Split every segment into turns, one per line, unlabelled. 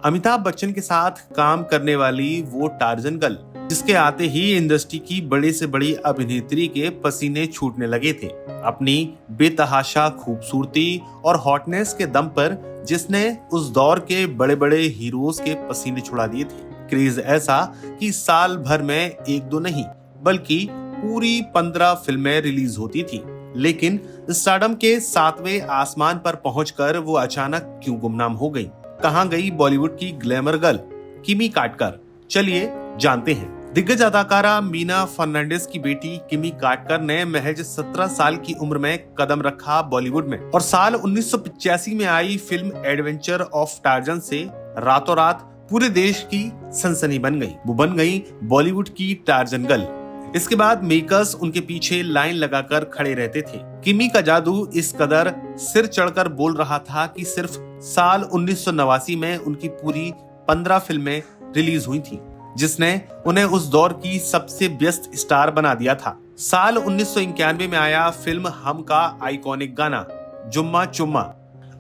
अमिताभ बच्चन के साथ काम करने वाली वो टार्जन गर्ल जिसके आते ही इंडस्ट्री की बड़े से बड़ी अभिनेत्री के पसीने छूटने लगे थे। अपनी बेतहाशा खूबसूरती और हॉटनेस के दम पर जिसने उस दौर के बड़े बड़े हीरोज के पसीने छुड़ा दिए थे। क्रेज ऐसा कि साल भर में एक दो नहीं बल्कि पूरी 15 फिल्में रिलीज होती थी। लेकिन स्टारडम के 7वें आसमान पर पहुंचकर वो अचानक क्यों गुमनाम हो गई? कहां गई बॉलीवुड की ग्लैमर गर्ल किमी काटकर? चलिए जानते हैं। दिग्गज अदाकारा मीना फर्नांडिस की बेटी किमी काटकर ने महज 17 साल की उम्र में कदम रखा बॉलीवुड में और साल 1985 में आई फिल्म एडवेंचर ऑफ टार्जन से रातों रात पूरे देश की सनसनी बन गई। वो बन गई बॉलीवुड की टार्जन गर्ल। इसके बाद मेकर्स उनके पीछे लाइन लगाकर खड़े रहते थे। किमी का जादू इस कदर सिर चढ़कर बोल रहा था कि सिर्फ साल 1989 में उनकी पूरी 15 फिल्में रिलीज हुई थी, जिसने उन्हें उस दौर की सबसे व्यस्त स्टार बना दिया था। साल 1991 में आया फिल्म हम का आइकॉनिक गाना जुम्मा चुम्मा।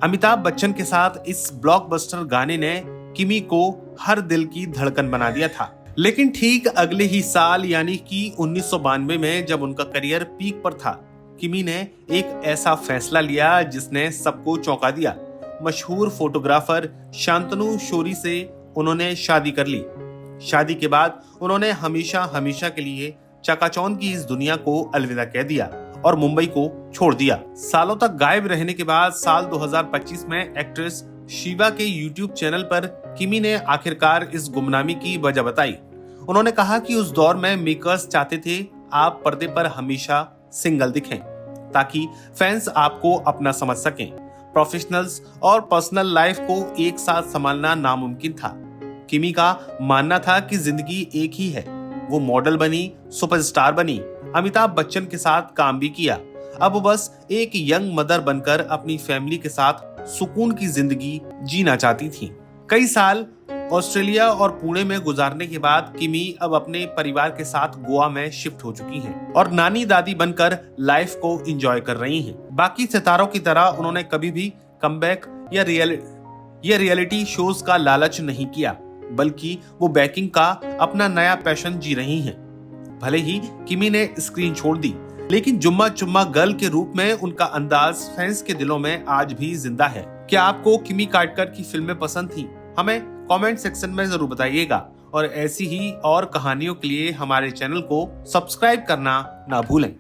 अमिताभ बच्चन के साथ इस ब्लॉकबस्टर गाने ने किमी को हर दिल की धड़कन बना दिया था। लेकिन ठीक अगले ही साल यानी कि 1992 में जब उनका करियर पीक पर था, किमी ने एक ऐसा फैसला लिया जिसने सबको चौंका दिया। मशहूर फोटोग्राफर शांतनु शोरी से उन्होंने शादी कर ली। शादी के बाद उन्होंने हमेशा हमेशा के लिए चकाचौंध की इस दुनिया को अलविदा कह दिया और मुंबई को छोड़ दिया। सालों तक गायब रहने के बाद साल 2025 में एक्ट्रेस शिवा के YouTube चैनल पर किमी ने आखिरकार इस गुमनामी की वजह बताई। उन्होंने कहा कि उस दौर में मेकर्स चाहते थे आप पर्दे पर हमेशा सिंगल दिखें ताकि फैंस आपको अपना समझ सकें। प्रोफेशनल्स और पर्सनल लाइफ को एक साथ संभालना नामुमकिन था। किमी का मानना था कि जिंदगी एक ही है। वो मॉडल बनी, सुपरस्टार बनी, अमिताभ बच्चन के साथ काम भी किया। अब वो बस एक यंग मदर बनकर अपनी फैमिली के साथ सुकून की जिंदगी जीना चाहती थी। कई साल ऑस्ट्रेलिया और पुणे में गुजारने के बाद किमी अब अपने परिवार के साथ गोवा में शिफ्ट हो चुकी हैं और नानी दादी बनकर लाइफ को एंजॉय कर रही हैं। बाकी सितारों की तरह उन्होंने कभी भी कमबैक या रियलिटी शोज का लालच नहीं किया, बल्कि वो बेकिंग का अपना नया पैशन जी रही हैं। भले ही किमी ने स्क्रीन छोड़ दी, लेकिन जुम्मा चुम्मा गर्ल के रूप में उनका अंदाज फैंस के दिलों में आज भी जिंदा है। क्या आपको किमी काटकर की फिल्में पसंद थी? हमें कमेंट सेक्शन में जरूर बताइएगा और ऐसी ही और कहानियों के लिए हमारे चैनल को सब्सक्राइब करना ना भूलें।